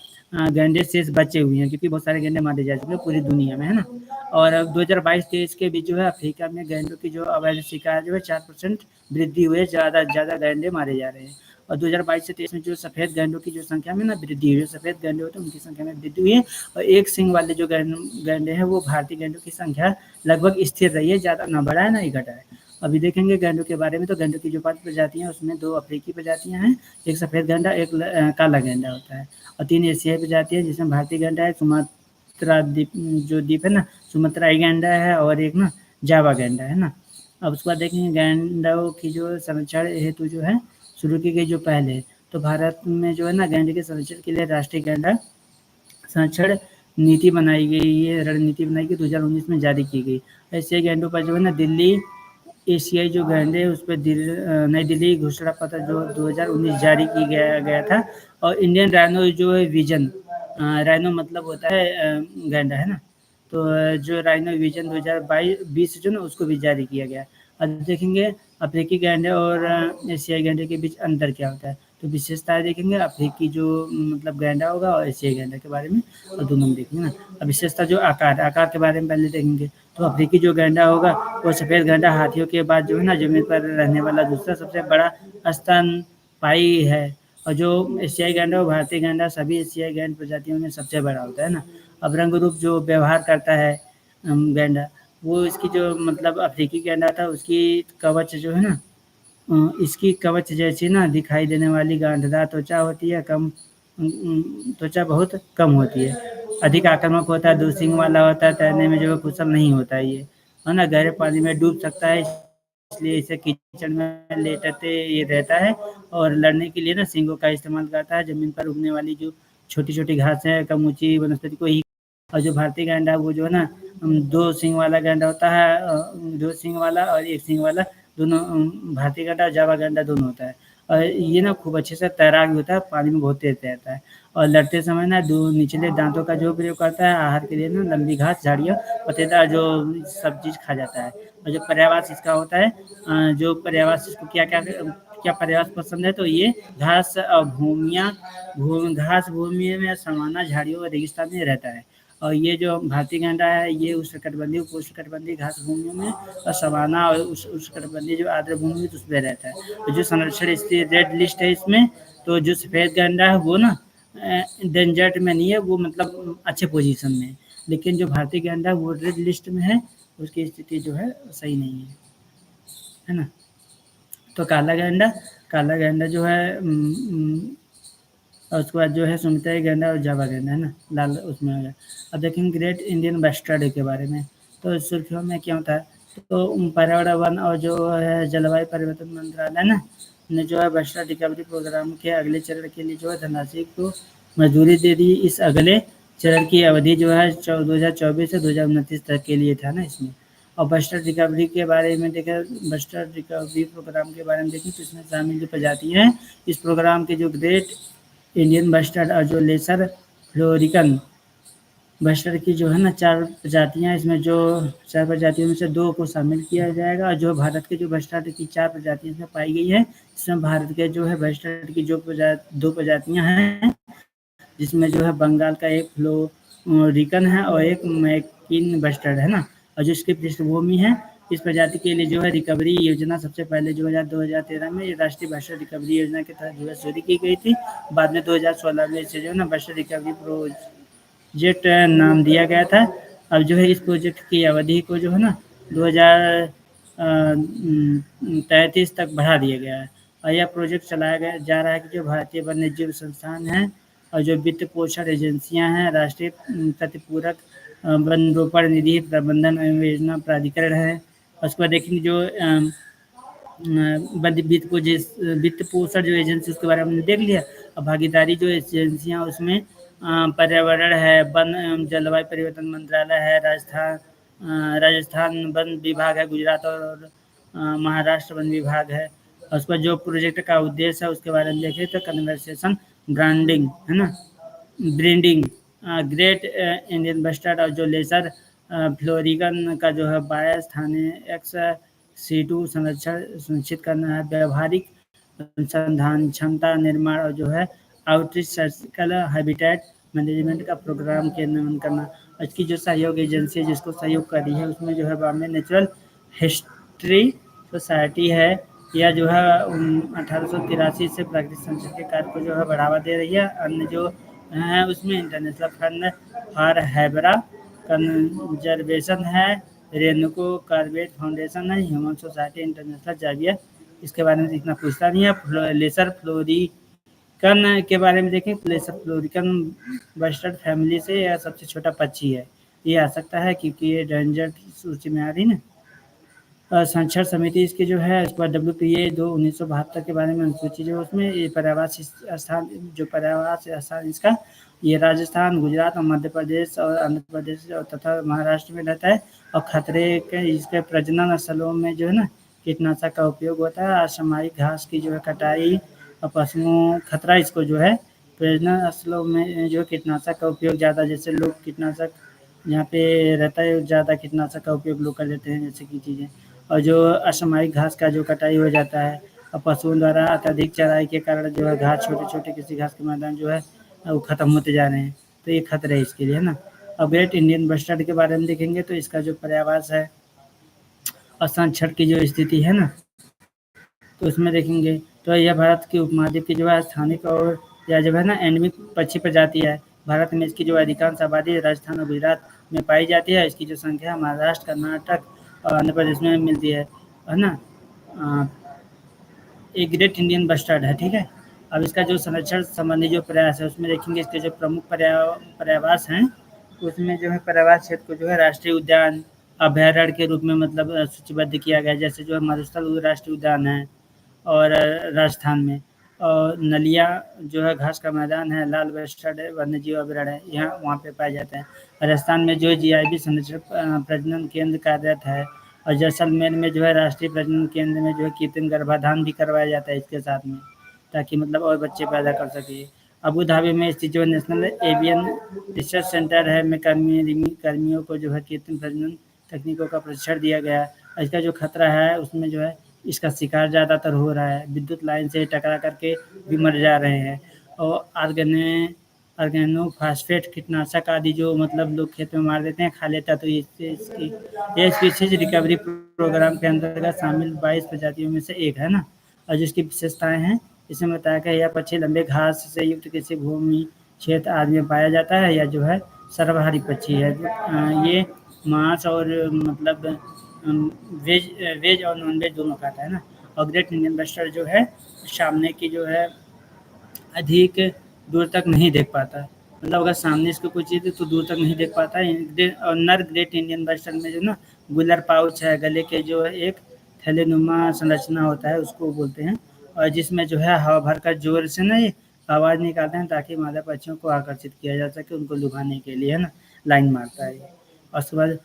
गैंडे शेष बचे हुए हैं, क्योंकि बहुत सारे गैंडे मारे जा चुके हैं पूरी दुनिया में, है ना? और अब 2022-23 के बीच जो है अफ्रीका में गैंडों की जो अवैध शिकार जो है 4% वृद्धि हुई है, ज़्यादा से ज़्यादा गैंडे मारे जा रहे हैं। और 2022 से 23 में जो सफ़ेद गैंडों की जो संख्या में ना वृद्धि हुई है, सफ़ेद गैंडे होते हैं उनकी संख्या में वृद्धि हुई है और एक सींग वाले जो गैंडे हैं वो भारतीय गैंडों की संख्या लगभग स्थिर रही है, ज़्यादा ना बढ़ा है ना ही घटा है। अभी देखेंगे गैंडों के बारे में तो गैंडों की जो 5 प्रजातियाँ हैं उसमें 2 अफ्रीकी प्रजातियाँ हैं, एक सफ़ेद गैंडा, एक काला गैंडा होता है और 3 एशियाई प्रजाति है जिसमें भारतीय गैंडा है, सुमात्रा द्वीप है ना, सुमात्राई गैंडा है और एक ना जावा गैंडा है ना। अब उसके बाद देखेंगे गैंडों की जो संरक्षण हेतु जो है शुरू की गई जो पहल है, तो भारत में जो है ना गैंडे के संरक्षण के लिए राष्ट्रीय गैंडा संरक्षण नीति बनाई गई है, रणनीति बनाई गई 2019 में जारी की गई। एशियाई गैंडों पर जो है ना दिल्ली एशियाई जो गैंडे उस पर नई दिल्ली घोषणा पत्र जो 2019 जारी की गया था। और इंडियन राइनो जो है विजन, राइनो मतलब होता है गैंडा है ना, तो जो राइनो विजन 2022 जो ना उसको भी जारी किया गया। अब देखेंगे अफ्रीकी गैंडे और एशियाई गैंडे के बीच अंतर क्या होता है, तो विशेषताएं देखेंगे अफ्रीकी जो मतलब गैंडा होगा और एशियाई गैंडा के बारे में, और दोनों में देखेंगे ना। अब विशेषता जो आकार के बारे में पहले देखेंगे, तो अफ्रीकी जो गैंडा होगा वो सफ़ेद गैंडा हाथियों के बाद जो है ना जमीन पर रहने वाला दूसरा सबसे बड़ा स्तनपायी है। और जो एशियाई गैंडा और भारतीय गैंडा सभी एशियाई गैंड प्रजातियों में सबसे बड़ा होता है ना। अब रंग रूप जो व्यवहार करता है गैंडा, वो इसकी जो मतलब अफ्रीकी गैंडा था उसकी कवच जो है ना, इसकी कवच जैसी ना दिखाई देने वाली गांठदार त्वचा होती है, त्वचा बहुत कम होती है, अधिक आक्रामक होता है, दो सींग वाला होता है, तैरने में जो है कुशल नहीं होता है ये, है ना, गहरे पानी में डूब सकता है, इसलिए इसे कीचड़ में लेटते ये रहता है। और लड़ने के लिए ना सींगों का इस्तेमाल करता है, जमीन पर उगने वाली जो छोटी छोटी घासें हैं, कम ऊंची वनस्पति को ही। और जो भारतीय गैंडा है वो जो है ना दो सींग वाला गैंडा होता है, दो सींग वाला और एक सींग वाला, दोनों भारतीय गैंडा और जावा गैंडा दोनों होता है। और ये ना खूब अच्छे से तैराक भी होता है, पानी में बहुत तेज तैरता है। और लड़ते समय ना दो निचले दांतों का जो प्रयोग करता है आहार के लिए ना, लंबी घास, झाड़ियाँ, पत्तेदार जो सब चीज़ खा जाता है। और जो पर्यावास इसका होता है, जो पर्यावास इसको क्या क्या क्या पर्यावास पसंद है, तो ये घास भूमियाँ घास भूमि में सवाना, झाड़ियों और रेगिस्तान में रहता है। और ये जो भारतीय गैंडा है ये उष्णकटिबंधीय, उपोष्णकटिबंधीय घास भूमियों में और सवाना और उष्णकटिबंधीय जो आर्द्र भूमि है तो उसमें रहता है। तो जो संरक्षण इसकी रेड लिस्ट है इसमें, तो जो सफ़ेद गैंडा है वो ना डेंजर्ट में नहीं है, वो मतलब अच्छे पोजीशन में है। लेकिन जो भारतीय गैंडा है वो रेड लिस्ट में है, उसकी स्थिति जो है सही नहीं है ना। तो काला गैंडा जो है और उसके बाद जो है सुमितई गैंडा और जावा गैंडा है ना, लाल उसमें आ गया। अब देखेंगे ग्रेट इंडियन बस्टर्ड के बारे में, तो सुर्खियों में क्या होता है, तो पर्यावरण वन और जो है जलवायु परिवर्तन मंत्रालय ना ने जो है बस्टर्ड रिकवरी प्रोग्राम के अगले चरण के लिए जो है धनराशि को मंजूरी दे दी। इस अगले चरण की अवधि जो है 2024 से 2029 तक के लिए था ना इसमें। और बस्टर्ड रिकवरी के बारे में देखें, बस्टर्ड रिकवरी प्रोग्राम के बारे में देखें तो इसमें शामिल जो प्रजातियाँ हैं इस प्रोग्राम के, जो ग्रेट इंडियन बस्टर्ड और जो लेसर फ्लोरिकन बस्टर्ड की जो है ना 4 प्रजातियाँ, इसमें जो 4 प्रजातियों में से 2 को शामिल किया जाएगा। और जो भारत के जो बस्टर्ड की 4 प्रजातियाँ इसमें पाई गई है, इसमें भारत के जो है बस्टर्ड की जो 2 प्रजातियाँ हैं, जिसमें जो है बंगाल का एक फ्लोरिकन है और एक मैकिन बस्टर्ड है ना। और जो इसकी पृष्ठभूमि है, इस प्रजाति के लिए जो है रिकवरी योजना सबसे पहले 2013 में राष्ट्रीय बस्टर्ड रिकवरी योजना के तहत जो है शुरू की गई थी। बाद में 2016 में इसे जो है ना बस्टर्ड रिकवरी प्रोजेक्ट नाम दिया गया था। अब जो है इस प्रोजेक्ट की अवधि को जो है ना 2033 तक बढ़ा दिया गया है। और यह प्रोजेक्ट चलाया गया जा रहा है कि जो भारतीय वन्यजीव संस्थान है और जो वित्त पोषण एजेंसियां हैं, राष्ट्रीय प्रतिपूरक वन रोपण निधि प्रबंधन एवं योजना प्राधिकरण है। उसके बाद देखेंगे जो वित्त पोषण जो एजेंसी उसके बारे में हमने देख लिया। अब भागीदारी जो एजेंसियां उसमें पर्यावरण है, वन एवं जलवायु परिवर्तन मंत्रालय है, राजस्थान वन विभाग है, गुजरात और महाराष्ट्र वन विभाग है। और उसका जो प्रोजेक्ट का उद्देश्य है उसके बारे में देखें तो कन्वर्सेशन ब्रांडिंग है ना, ब्रीडिंग, ग्रेट इंडियन बस्टर्ड और जो लेसर फ्लोरिकन का जो है बायस थाने एक्स C2 संरक्षण सुनिश्चित करना है, व्यवहारिक अनुसंधान क्षमता निर्माण और जो है आउटरीच सर्जिकल हैबिटेट मैनेजमेंट का प्रोग्राम क्रियान्वयन करना। इसकी जो सहयोग एजेंसी जिसको सहयोग कर रही है उसमें जो है बॉम्बे नेचुरल हिस्ट्री सोसाइटी है। यह जो है 1883 से प्राकृतिक संरक्षण के कार्य को जो है बढ़ावा दे रही है। अन्य जो है उसमें इंटरनेशनल फंड फॉर हैबरा कंजर्वेशन है, रेनुको कार्बेट फाउंडेशन है, ह्यूमन सोसाइटी इंटरनेशनल जावियर। इसके बारे में इतना पूछता नहीं है। लेसर फ्लोरिकन के बारे में देखें, लेसर फ्लोरिकन बस्टर्ड फैमिली से यह सबसे छोटा पक्षी है। ये आ सकता है क्योंकि ये डेंजर सूची में आ रही ना। संरक्षण समिति इसकी जो है, उसके बाद WPA 1972 के बारे में अनुसूची जो उसमें ये पर्यावास स्थान, जो पर्यावास स्थान इसका, ये राजस्थान, गुजरात और मध्य प्रदेश और आंध्र प्रदेश और तथा महाराष्ट्र में रहता है। और खतरे के इसके प्रजनन स्थलों में जो है ना कीटनाशक का उपयोग होता है। असामयिक घास की जो है कटाई और पशुओं खतरा इसको जो है प्रजनन स्थलों में जो कीटनाशक का उपयोग ज़्यादा, जैसे लोग कीटनाशक यहाँ पे रहता है ज़्यादा कीटनाशक का उपयोग लोग कर लेते हैं जैसे की चीज़ें। और जो असामयिक घास का जो कटाई हो जाता है और पशुओं द्वारा अत्यधिक चराई के कारण जो है घास, छोटे-छोटे किसी घास के मैदान जो है वो ख़त्म होते जा रहे हैं। तो ये खतरा है इसके लिए, है ना। अब ग्रेट इंडियन बस्टर्ड के बारे में देखेंगे तो इसका जो पर्यावास है और संरक्षण की जो स्थिति है ना, तो उसमें देखेंगे तो यह भारत के उपमहाद्वीप की जो है स्थानिक और या जो है ना एंडेमिक पक्षी प्रजाति है। भारत में इसकी जो अधिकांश आबादी राजस्थान और गुजरात में पाई जाती है। इसकी जो संख्या महाराष्ट्र, कर्नाटक और आंध्र प्रदेश में मिलती है ना। अ, एक ग्रेट इंडियन बस्टर्ड है, ठीक है। अब इसका जो संरक्षण संबंधी जो प्रयास है उसमें देखेंगे इसके जो प्रमुख पर्यावास हैं, उसमें जो है पर्यावास क्षेत्र को जो है राष्ट्रीय उद्यान अभयारण्य के रूप में मतलब सूचीबद्ध किया गया है। जैसे जो है मरुस्थल राष्ट्रीय उद्यान है और राजस्थान में, और नलिया जो है घास का मैदान है, लाल बस्टर्ड वन्यजीव अभयारण्य है, यहाँ वहाँ पे पाए जाते हैं। राजस्थान में जो है GIB संरक्षण प्रजनन केंद्र कार्यरत है। और जैसलमेर में जो है राष्ट्रीय प्रजनन केंद्र में जो है कृत्रिम गर्भाधान भी करवाया जाता है इसके साथ में, ताकि मतलब और बच्चे पैदा कर सके। अबू धाबी में स्थित जो नेशनल एवियन रिसर्च सेंटर है में कर्मियों को जो है कृत्रिम प्रजनन तकनीकों का प्रशिक्षण दिया गया है। इसका जो खतरा है उसमें जो है इसका शिकार ज़्यादातर हो रहा है, विद्युत लाइन से टकरा करके भी मर जा रहे हैं। और ऑर्गेनोफॉस्फेट कीटनाशक आदि जो मतलब लोग खेत में मार देते हैं, खा लेता है, तो इससे इसकी ये स्पीशीज रिकवरी प्रोग्राम के अंतर्गत शामिल 22 प्रजातियों में से एक है ना। और जिसकी विशेषताएं हैं, इसमें बताया गया यह पक्षी लंबे घास से युक्त किसी भूमि क्षेत्र आदि में पाया जाता है, या जो है सर्वाहारी पक्षी है। ये मांस और मतलब वेज वेज और नॉन वेज दोनों खाता है ना। और ग्रेट इंडियन बस्टर्ड जो है सामने की जो है अधिक दूर तक नहीं देख पाता, मतलब अगर सामने इसको कोई चीज़ है तो दूर तक नहीं देख पाता है। और नर ग्रेट इंडियन बस्टर्ड में जो ना गुलर पाउच है, गले के जो है एक थैलेनुमा संरचना होता है उसको बोलते हैं, और जिसमें जो है हवा भरकर जोर से ना ये आवाज़ निकालते हैं ताकि मादा पक्षियों को आकर्षित किया जा सके उनको लुभाने के लिए, है ना। लाइन मारता है ये। और उसके बाद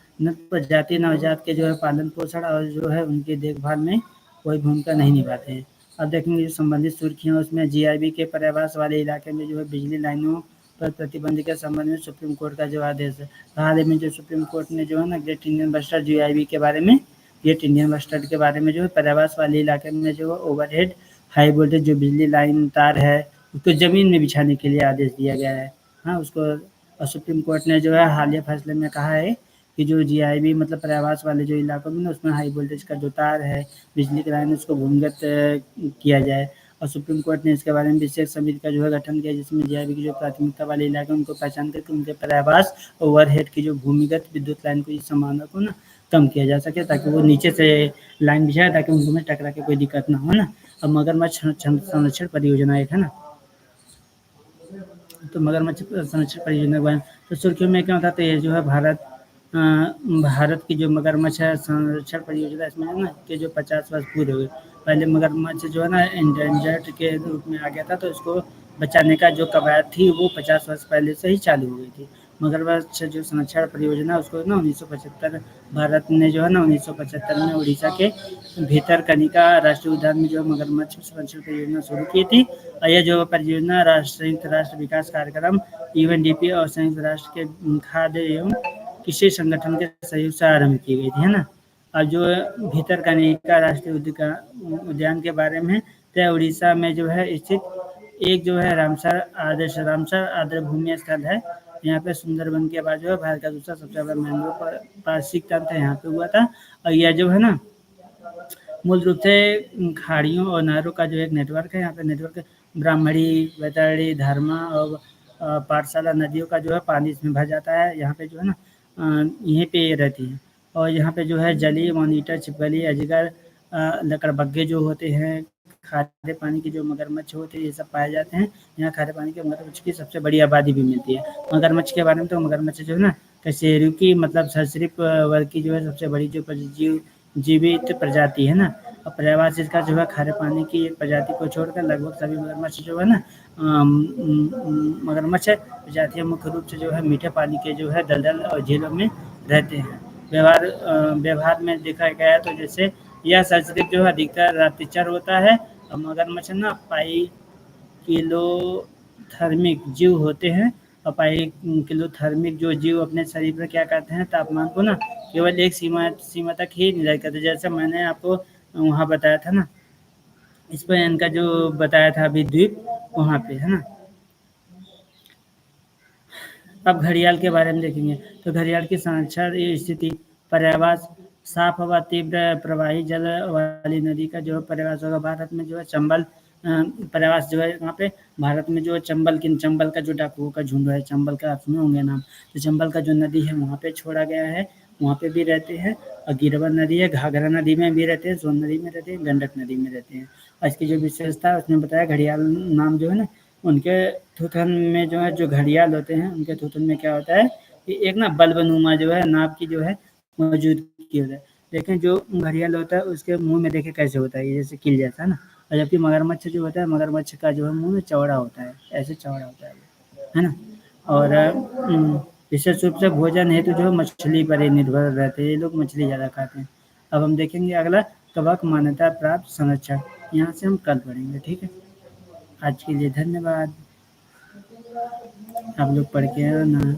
प्रजाति नवजात के जो है पालन पोषण और जो है उनकी देखभाल में कोई भूमिका नहीं निभाते हैं। अब देखेंगे जो संबंधित सुर्खियाँ उसमें GIB के पर्यावास वाले इलाके में जो है बिजली लाइनों पर प्रतिबंध के संबंध में सुप्रीम कोर्ट का जो आदेश है। हाल ही में जो सुप्रीम कोर्ट ने जो है ना ग्रेट इंडियन बस्टर्ड GIB के बारे में, ग्रेट इंडियन बस्टर्ड के बारे में जो है पर्यावास वाले इलाके में जो है ओवरहेड हाई वोल्टेज जो बिजली लाइन तार है उसको ज़मीन में बिछाने के लिए आदेश दिया गया है। हाँ, उसको और सुप्रीम कोर्ट ने जो है हालिया फैसले में कहा है कि जो GIB मतलब पर्यावास वाले जो इलाकों में ना उसमें हाई वोल्टेज का जो तार है, बिजली की लाइन उसको भूमिगत किया जाए। और सुप्रीम कोर्ट ने इसके बारे में विशेष समिति का जो है गठन किया, जिसमें GIB की जो प्राथमिकता वाले इलाके उनको पहचान करके उनके पर्यावास ओवरहेड की जो भूमिगत विद्युत लाइन को इस संभावना को ना कम किया जा सके, ताकि वो नीचे से लाइन बिछाए ताकि उनको में टकरा के कोई दिक्कत ना हो ना। अब मगरमच्छ संरक्षण परियोजना एक है ना, तो मगरमच्छ संरक्षण परियोजना के बारे में तो सुर्खियों में क्या होता है, तो ये जो है भारत की जो मगरमच्छ है संरक्षण परियोजना, इसमें है ना कि जो 50 वर्ष पूरे हुए। पहले मगरमच्छ जो है ना एंडेंजर्ड के रूप में आ गया था, तो इसको बचाने का जो कवायद थी वो 50 वर्ष पहले से ही चालू हो गई थी। मगरमच्छ जो संरक्षण परियोजना उसको ना 1975 भारत ने जो है ना 1975 में उड़ीसा के भितरकनिका राष्ट्रीय उद्यान में जो मगरमच्छ संरक्षण परियोजना शुरू की थी। और यह जो परियोजना संयुक्त राष्ट्र विकास कार्यक्रम UNDP और संयुक्त राष्ट्र के खाद्य एवं कृषि संगठन के सहयोग से आरंभ की गई थी, है ना। और जो भितरकनिका राष्ट्रीय उद्यान के बारे में, तो उड़ीसा में जो है स्थित एक जो है रामसर आर्द्रभूमि स्थल है। यहाँ पे सुंदरबन के बाद जो है भारत का दूसरा सबसे बड़ा मैंग्रोव पारिस्थितिक तंत्र यहाँ पे हुआ था। और यह जो है ना मूल रूप से खाड़ियों और नहरों का जो एक नेटवर्क है। यहाँ पे नेटवर्क ब्राह्मणी, बैतरणी, धर्मा और पाठशाला नदियों का जो है पानी इसमें भर जाता है। यहाँ पे जो है ना यहीं पे ये रहती है। और यहाँ पे जो है जलीय मॉनिटर, छिपकली, अजगर, लकड़बग्घे जो होते हैं, खारे पानी के जो मगरमच्छ होते हैं, ये सब पाए जाते हैं। यहाँ खारे पानी के मगरमच्छ की सबसे बड़ी आबादी भी मिलती है। मगरमच्छ के बारे में, तो मगरमच्छ जो है ना कशेरुकी मतलब सरीसृप वर्ग की जो है सबसे बड़ी जो परजीवी जीवित प्रजाति है ना। और पर्यायवाची इसका जो है खारे पानी की एक प्रजाति को छोड़कर लगभग सभी मगरमच्छ जो है ना मगरमच्छ प्रजातियां मुख्य रूप से जो है मीठे पानी के जो है दलदल और झीलों में रहते हैं। व्यवहार में देखा गया है तो जैसे यह सरीसृप जो है अधिकतर रात्रिचर होता है और मगरमच्छ ना किलोथर्मिक जीव होते हैं। और किलोथर्मिक जो जीव अपने शरीर पर क्या करते हैं, तापमान को ना केवल एक सीमा तक ही निर्धारित करते हैं। जैसे मैंने आपको वहाँ बताया था ना, इस पर इनका जो बताया था अभी द्वीप, वहाँ पे है ना। अब घड़ियाल के बारे में देखेंगे तो घड़ियाल की संरक्षण स्थिति पर्यावास साफ हवा तीव्र प्रवाही जल वाली नदी का जो पर्यावास होगा। भारत में जो है चंबल पर्यावास जो है वहाँ पे भारत में जो है चंबल का जो डाकुओं का झुंड है, चंबल का आप सुने होंगे नाम। तो चंबल का जो नदी है वहाँ पे छोड़ा गया है, वहाँ पे भी रहते हैं। और गिरवा नदी है, घाघरा नदी में भी रहते हैं, सोन नदी में रहते हैं, गंडक नदी में रहते हैं। और इसकी जो विशेषता है उसमें बताया घड़ियाल नाम जो है ना, उनके थूथन में जो है जो घड़ियाल होते हैं उनके थूथन में क्या होता है कि एक ना बल्बनुमा जो है नाप की जो है मौजूदगी होता है। लेकिन जो घड़ियाल होता है उसके मुंह में देखे कैसे होता है, ये जैसे किल जैसा है ना। और जबकि मगरमच्छ जो होता है, मगरमच्छ का जो है मुंह में चौड़ा होता है, ऐसे चौड़ा होता है ना। और विशेष रूप से भोजन हेतु जो है मछली पर ही निर्भर रहते हैं, ये लोग मछली ज़्यादा खाते हैं। अब हम देखेंगे अगला कवक मान्यता प्राप्त संरक्षण, यहाँ से हम कल पढ़ेंगे, ठीक है। आज के लिए धन्यवाद। आप लोग पढ़ के आना।